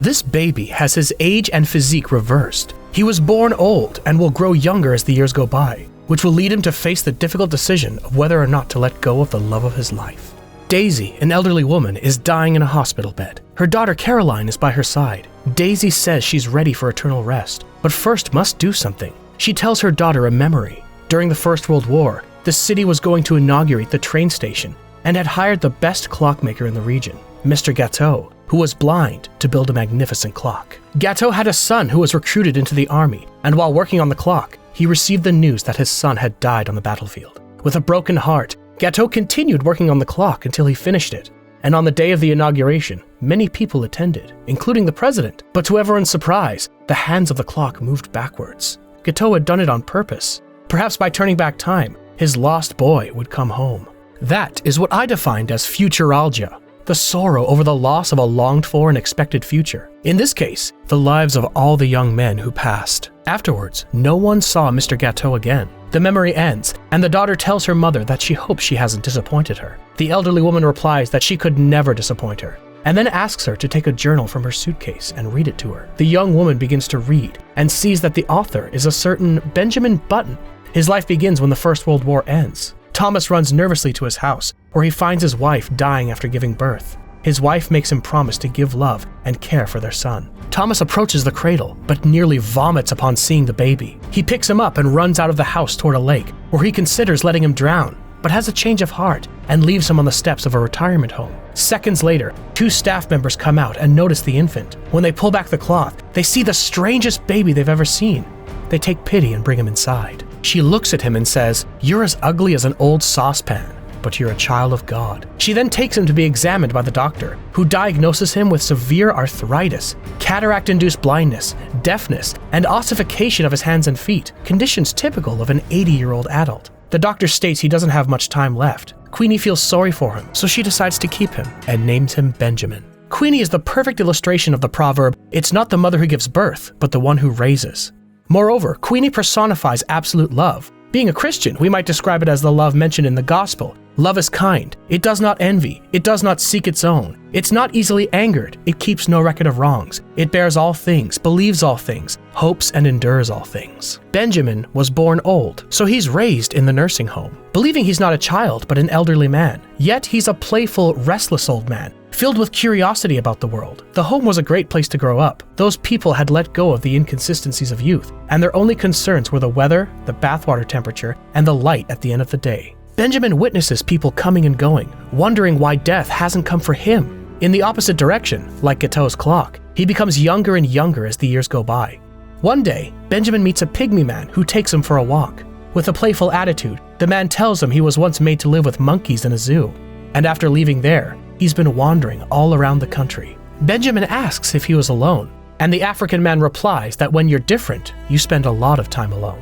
This baby has his age and physique reversed. He was born old and will grow younger as the years go by, which will lead him to face the difficult decision of whether or not to let go of the love of his life. Daisy, an elderly woman, is dying in a hospital bed. Her daughter Caroline is by her side. Daisy says she's ready for eternal rest, but first must do something. She tells her daughter a memory. During the First World War, the city was going to inaugurate the train station and had hired the best clockmaker in the region, Mr. Gatteau, who was blind, to build a magnificent clock. Gatteau had a son who was recruited into the army, and while working on the clock, he received the news that his son had died on the battlefield. With a broken heart, Gatteau continued working on the clock until he finished it, and on the day of the inauguration, many people attended, including the president. But to everyone's surprise, the hands of the clock moved backwards. Gatteau had done it on purpose. Perhaps by turning back time, his lost boy would come home. That is what I defined as futuralgia, the sorrow over the loss of a longed-for and expected future. In this case, the lives of all the young men who passed. Afterwards, no one saw Mr. Gatteau again. The memory ends, and the daughter tells her mother that she hopes she hasn't disappointed her. The elderly woman replies that she could never disappoint her, and then asks her to take a journal from her suitcase and read it to her. The young woman begins to read, and sees that the author is a certain Benjamin Button. His life begins when the First World War ends. Thomas runs nervously to his house, where he finds his wife dying after giving birth. His wife makes him promise to give love and care for their son. Thomas approaches the cradle, but nearly vomits upon seeing the baby. He picks him up and runs out of the house toward a lake, where he considers letting him drown, but has a change of heart and leaves him on the steps of a retirement home. Seconds later, 2 staff members come out and notice the infant. When they pull back the cloth, they see the strangest baby they've ever seen. They take pity and bring him inside. She looks at him and says, "You're as ugly as an old saucepan, but you're a child of God." She then takes him to be examined by the doctor, who diagnoses him with severe arthritis, cataract-induced blindness, deafness, and ossification of his hands and feet, conditions typical of an 80-year-old adult. The doctor states he doesn't have much time left. Queenie feels sorry for him, so she decides to keep him and names him Benjamin. Queenie is the perfect illustration of the proverb, "It's not the mother who gives birth, but the one who raises." Moreover, Queenie personifies absolute love. Being a Christian, we might describe it as the love mentioned in the gospel. Love is kind. It does not envy. It does not seek its own. It's not easily angered. It keeps no record of wrongs. It bears all things, believes all things, hopes and endures all things. Benjamin was born old, so he's raised in the nursing home, believing he's not a child but an elderly man. Yet he's a playful, restless old man, filled with curiosity about the world. The home was a great place to grow up. Those people had let go of the inconsistencies of youth, and their only concerns were the weather, the bathwater temperature, and the light at the end of the day. Benjamin witnesses people coming and going, wondering why death hasn't come for him. In the opposite direction, like Gatteau's clock, he becomes younger and younger as the years go by. One day, Benjamin meets a pygmy man who takes him for a walk. With a playful attitude, the man tells him he was once made to live with monkeys in a zoo, and after leaving there, he's been wandering all around the country. Benjamin asks if he was alone, and the African man replies that when you're different, you spend a lot of time alone.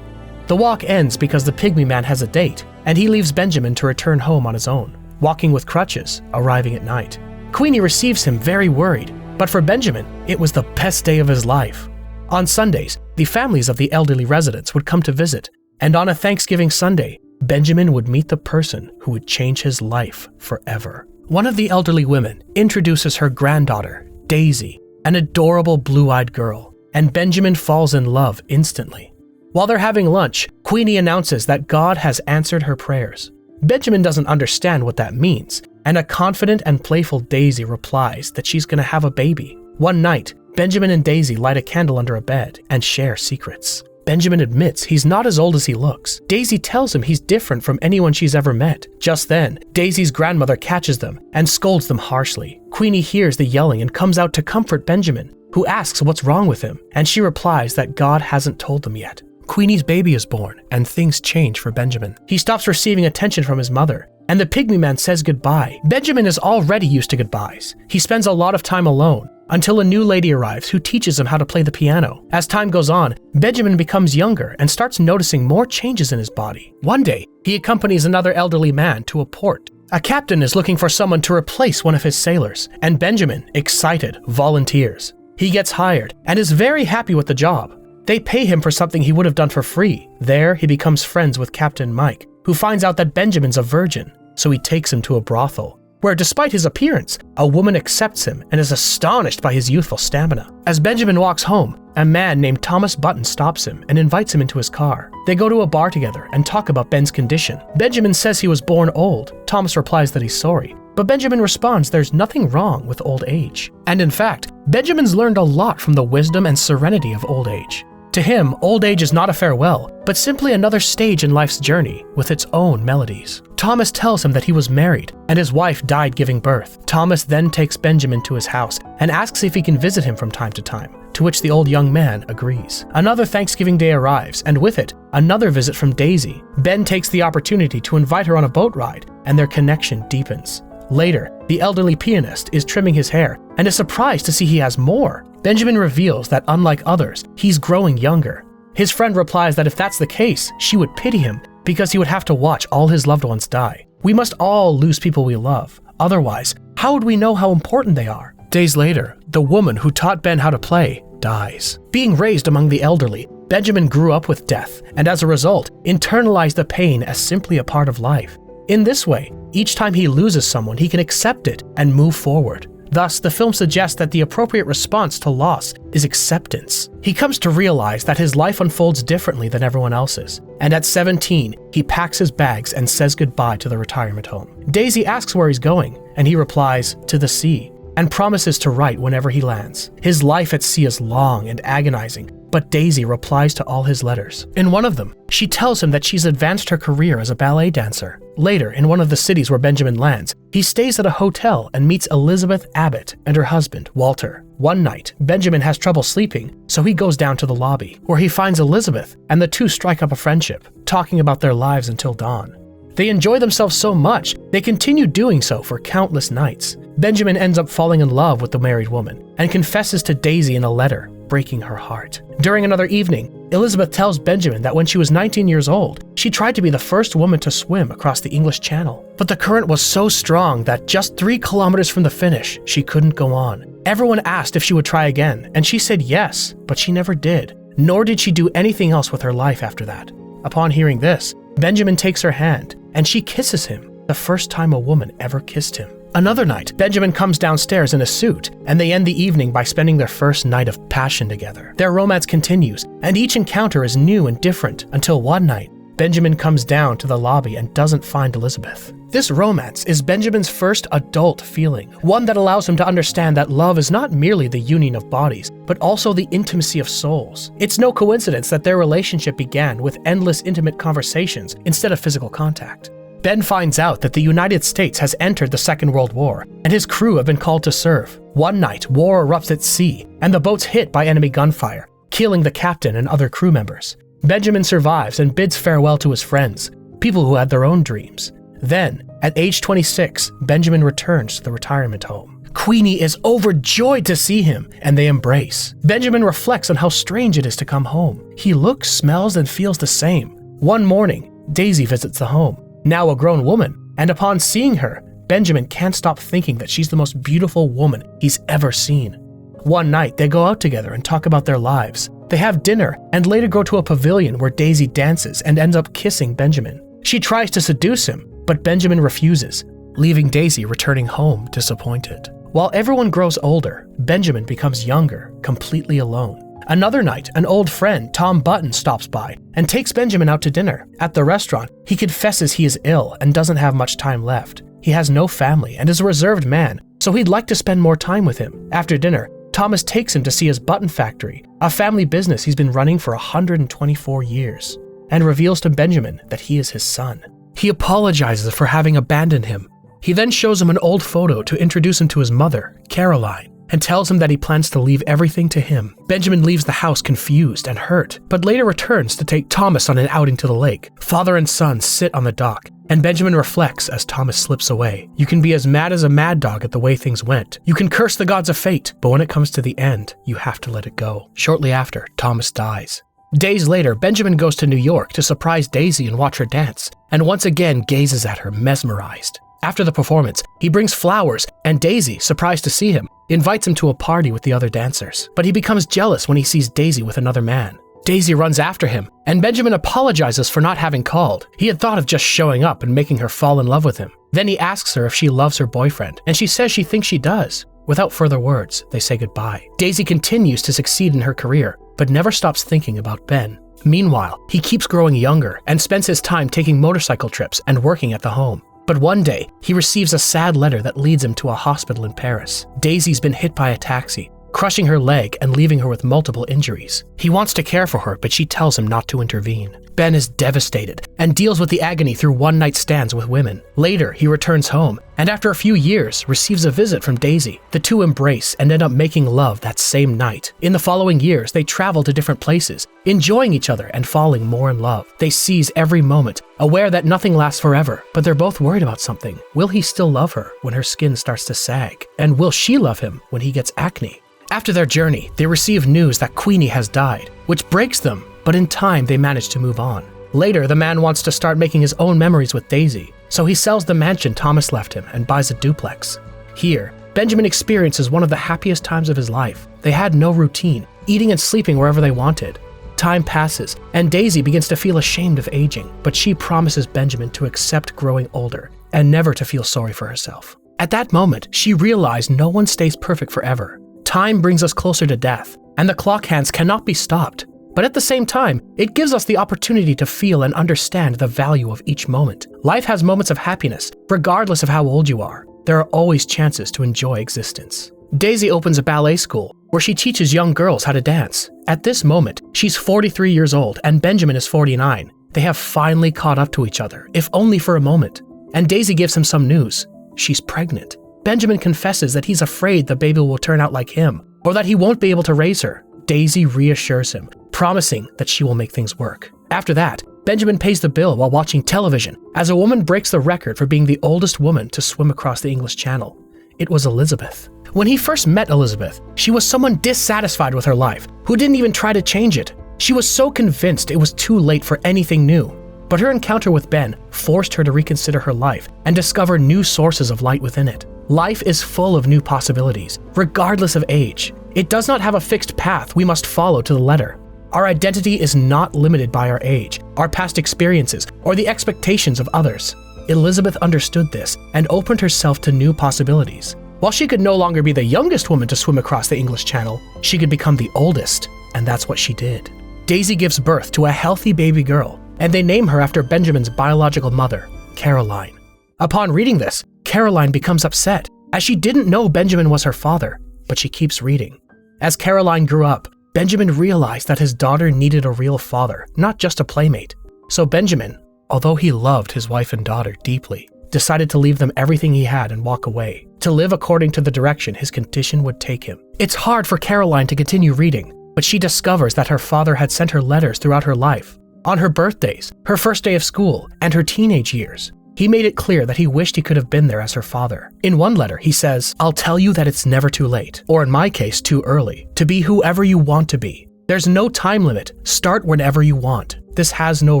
The walk ends because the pygmy man has a date, and he leaves Benjamin to return home on his own, walking with crutches, arriving at night. Queenie receives him very worried, but for Benjamin, it was the best day of his life. On Sundays, the families of the elderly residents would come to visit, and on a Thanksgiving Sunday, Benjamin would meet the person who would change his life forever. One of the elderly women introduces her granddaughter, Daisy, an adorable blue-eyed girl, and Benjamin falls in love instantly. While they're having lunch, Queenie announces that God has answered her prayers. Benjamin doesn't understand what that means, and a confident and playful Daisy replies that she's going to have a baby. One night, Benjamin and Daisy light a candle under a bed and share secrets. Benjamin admits he's not as old as he looks. Daisy tells him he's different from anyone she's ever met. Just then, Daisy's grandmother catches them and scolds them harshly. Queenie hears the yelling and comes out to comfort Benjamin, who asks what's wrong with him, and she replies that God hasn't told them yet. Queenie's baby is born, and things change for Benjamin. He stops receiving attention from his mother, and the pygmy man says goodbye. Benjamin is already used to goodbyes. He spends a lot of time alone, until a new lady arrives who teaches him how to play the piano. As time goes on, Benjamin becomes younger and starts noticing more changes in his body. One day, he accompanies another elderly man to a port. A captain is looking for someone to replace one of his sailors, and Benjamin, excited, volunteers. He gets hired and is very happy with the job. They pay him for something he would have done for free. There, he becomes friends with Captain Mike, who finds out that Benjamin's a virgin, so he takes him to a brothel. where despite his appearance, a woman accepts him and is astonished by his youthful stamina. As Benjamin walks home, a man named Thomas Button stops him and invites him into his car. They go to a bar together and talk about Ben's condition. Benjamin says he was born old. Thomas replies that he's sorry, but Benjamin responds there's nothing wrong with old age. And in fact, Benjamin's learned a lot from the wisdom and serenity of old age. To him, old age is not a farewell, but simply another stage in life's journey with its own melodies. Thomas tells him that he was married and his wife died giving birth. Thomas then takes Benjamin to his house and asks if he can visit him from time to time, to which the old young man agrees. Another Thanksgiving Day arrives, and with it, another visit from Daisy. Ben takes the opportunity to invite her on a boat ride, and their connection deepens. Later, the elderly pianist is trimming his hair and is surprised to see he has more. Benjamin reveals that unlike others, he's growing younger. His friend replies that if that's the case, she would pity him because he would have to watch all his loved ones die. We must all lose people we love. Otherwise, how would we know how important they are? Days later, the woman who taught Ben how to play dies. Being raised among the elderly, Benjamin grew up with death and as a result, internalized the pain as simply a part of life. In this way, each time he loses someone, he can accept it and move forward. Thus, the film suggests that the appropriate response to loss is acceptance. He comes to realize that his life unfolds differently than everyone else's, and at 17, he packs his bags and says goodbye to the retirement home. Daisy asks where he's going, and he replies, to the sea, and promises to write whenever he lands. His life at sea is long and agonizing, but Daisy replies to all his letters. In one of them, she tells him that she's advanced her career as a ballet dancer. Later, in one of the cities where Benjamin lands, he stays at a hotel and meets Elizabeth Abbott and her husband, Walter. One night, Benjamin has trouble sleeping, so he goes down to the lobby, where he finds Elizabeth, and the two strike up a friendship, talking about their lives until dawn. They enjoy themselves so much, they continue doing so for countless nights. Benjamin ends up falling in love with the married woman and confesses to Daisy in a letter, breaking her heart. During another evening, Elizabeth tells Benjamin that when she was 19 years old, she tried to be the first woman to swim across the English Channel. But the current was so strong that just 3 kilometers from the finish, she couldn't go on. Everyone asked if she would try again, and she said yes, but she never did. Nor did she do anything else with her life after that. Upon hearing this, Benjamin takes her hand, and she kisses him, the first time a woman ever kissed him. Another night, Benjamin comes downstairs in a suit, and they end the evening by spending their first night of passion together. Their romance continues, and each encounter is new and different, until one night, Benjamin comes down to the lobby and doesn't find Elizabeth. This romance is Benjamin's first adult feeling, one that allows him to understand that love is not merely the union of bodies, but also the intimacy of souls. It's no coincidence that their relationship began with endless intimate conversations instead of physical contact. Ben finds out that the United States has entered the Second World War, and his crew have been called to serve. One night, war erupts at sea, and the boat's hit by enemy gunfire, killing the captain and other crew members. Benjamin survives and bids farewell to his friends, people who had their own dreams. Then, at age 26, Benjamin returns to the retirement home. Queenie is overjoyed to see him, and they embrace. Benjamin reflects on how strange it is to come home. He looks, smells, and feels the same. One morning, Daisy visits the home, now a grown woman, and upon seeing her, Benjamin can't stop thinking that she's the most beautiful woman he's ever seen. One night, they go out together and talk about their lives. They have dinner and later go to a pavilion where Daisy dances and ends up kissing Benjamin. She tries to seduce him, but Benjamin refuses, leaving Daisy returning home disappointed. While everyone grows older, Benjamin becomes younger, completely alone. Another night, an old friend, Tom Button, stops by and takes Benjamin out to dinner. At the restaurant, he confesses he is ill and doesn't have much time left. He has no family and is a reserved man, so he'd like to spend more time with him. After dinner, Thomas takes him to see his button factory, a family business he's been running for 124 years, and reveals to Benjamin that he is his son. He apologizes for having abandoned him. He then shows him an old photo to introduce him to his mother, Caroline, and tells him that he plans to leave everything to him. Benjamin leaves the house confused and hurt, but later returns to take Thomas on an outing to the lake. Father and son sit on the dock, and Benjamin reflects as Thomas slips away. You can be as mad as a mad dog at the way things went. You can curse the gods of fate, but when it comes to the end, you have to let it go. Shortly after, Thomas dies. Days later, Benjamin goes to New York to surprise Daisy and watch her dance, and once again gazes at her mesmerized. After the performance, he brings flowers, and Daisy, surprised to see him, invites him to a party with the other dancers. But he becomes jealous when he sees Daisy with another man. Daisy runs after him, and Benjamin apologizes for not having called. He had thought of just showing up and making her fall in love with him. Then he asks her if she loves her boyfriend, and she says she thinks she does. Without further words, they say goodbye. Daisy continues to succeed in her career, but never stops thinking about Ben. Meanwhile, he keeps growing younger and spends his time taking motorcycle trips and working at the home. But one day, he receives a sad letter that leads him to a hospital in Paris. Daisy's been hit by a taxi, crushing her leg and leaving her with multiple injuries. He wants to care for her, but she tells him not to intervene. Ben is devastated and deals with the agony through one-night stands with women. Later, he returns home, and after a few years, receives a visit from Daisy. The two embrace and end up making love that same night. In the following years, they travel to different places, enjoying each other and falling more in love. They seize every moment, aware that nothing lasts forever, but they're both worried about something. Will he still love her when her skin starts to sag? And will she love him when he gets acne? After their journey, they receive news that Queenie has died, which breaks them, but in time they manage to move on. Later, the man wants to start making his own memories with Daisy, so he sells the mansion Thomas left him and buys a duplex. Here, Benjamin experiences one of the happiest times of his life. They had no routine, eating and sleeping wherever they wanted. Time passes, and Daisy begins to feel ashamed of aging, but she promises Benjamin to accept growing older and never to feel sorry for herself. At that moment, she realized no one stays perfect forever. Time brings us closer to death, and the clock hands cannot be stopped. But at the same time, it gives us the opportunity to feel and understand the value of each moment. Life has moments of happiness, regardless of how old you are. There are always chances to enjoy existence. Daisy opens a ballet school where she teaches young girls how to dance. At this moment, she's 43 years old and Benjamin is 49. They have finally caught up to each other, if only for a moment. And Daisy gives him some news. She's pregnant. Benjamin confesses that he's afraid the baby will turn out like him, or that he won't be able to raise her. Daisy reassures him, promising that she will make things work. After that, Benjamin pays the bill while watching television as a woman breaks the record for being the oldest woman to swim across the English Channel. It was Elizabeth. When he first met Elizabeth, she was someone dissatisfied with her life, who didn't even try to change it. She was so convinced it was too late for anything new. But her encounter with Ben forced her to reconsider her life and discover new sources of light within it. Life is full of new possibilities, regardless of age. It does not have a fixed path we must follow to the letter. Our identity is not limited by our age, our past experiences, or the expectations of others. Elizabeth understood this and opened herself to new possibilities. While she could no longer be the youngest woman to swim across the English Channel, she could become the oldest, and that's what she did. Daisy gives birth to a healthy baby girl, and they name her after Benjamin's biological mother, Caroline. Upon reading this, Caroline becomes upset, as she didn't know Benjamin was her father, but she keeps reading. As Caroline grew up, Benjamin realized that his daughter needed a real father, not just a playmate. So Benjamin, although he loved his wife and daughter deeply, decided to leave them everything he had and walk away, to live according to the direction his condition would take him. It's hard for Caroline to continue reading, but she discovers that her father had sent her letters throughout her life. On her birthdays, her first day of school, and her teenage years, he made it clear that he wished he could have been there as her father. In one letter, he says, "I'll tell you that it's never too late, or in my case, too early, to be whoever you want to be. There's no time limit. Start whenever you want. This has no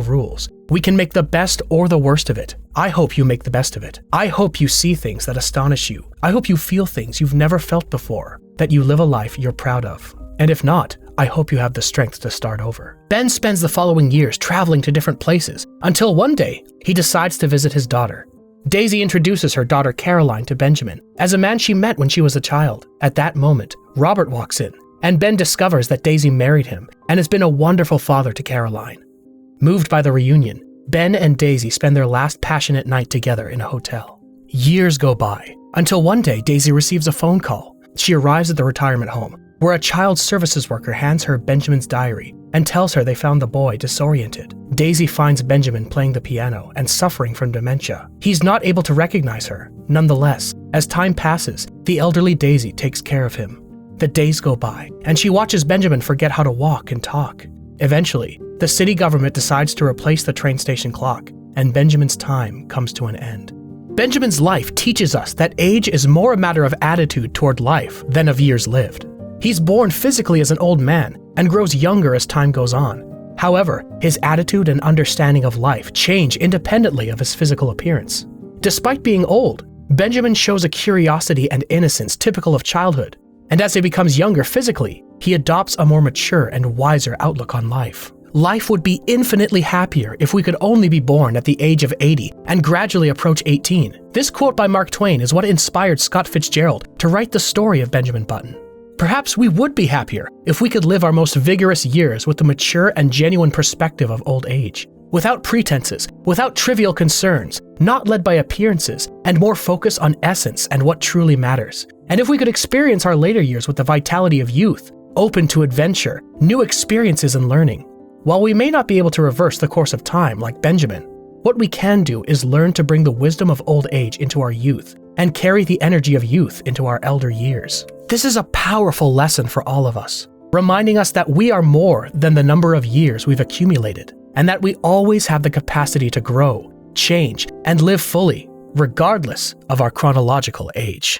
rules. We can make the best or the worst of it. I hope you make the best of it. I hope you see things that astonish you. I hope you feel things you've never felt before, that you live a life you're proud of. And if not, I hope you have the strength to start over." Ben spends the following years traveling to different places, until one day, he decides to visit his daughter. Daisy introduces her daughter Caroline to Benjamin as a man she met when she was a child. At that moment, Robert walks in, and Ben discovers that Daisy married him and has been a wonderful father to Caroline. Moved by the reunion, Ben and Daisy spend their last passionate night together in a hotel. Years go by, until one day Daisy receives a phone call. She arrives at the retirement home, where a child services worker hands her Benjamin's diary and tells her they found the boy disoriented. Daisy finds Benjamin playing the piano and suffering from dementia. He's not able to recognize her. Nonetheless, as time passes, the elderly Daisy takes care of him. The days go by, and she watches Benjamin forget how to walk and talk. Eventually, the city government decides to replace the train station clock, and Benjamin's time comes to an end. Benjamin's life teaches us that age is more a matter of attitude toward life than of years lived. He's born physically as an old man and grows younger as time goes on. However, his attitude and understanding of life change independently of his physical appearance. Despite being old, Benjamin shows a curiosity and innocence typical of childhood, and as he becomes younger physically, he adopts a more mature and wiser outlook on life. Life would be infinitely happier if we could only be born at the age of 80 and gradually approach 18. This quote by Mark Twain is what inspired Scott Fitzgerald to write the story of Benjamin Button. Perhaps we would be happier if we could live our most vigorous years with the mature and genuine perspective of old age, without pretenses, without trivial concerns, not led by appearances, and more focus on essence and what truly matters. And if we could experience our later years with the vitality of youth, open to adventure, new experiences and learning. While we may not be able to reverse the course of time like Benjamin, what we can do is learn to bring the wisdom of old age into our youth and carry the energy of youth into our elder years. This is a powerful lesson for all of us, reminding us that we are more than the number of years we've accumulated, and that we always have the capacity to grow, change, and live fully, regardless of our chronological age.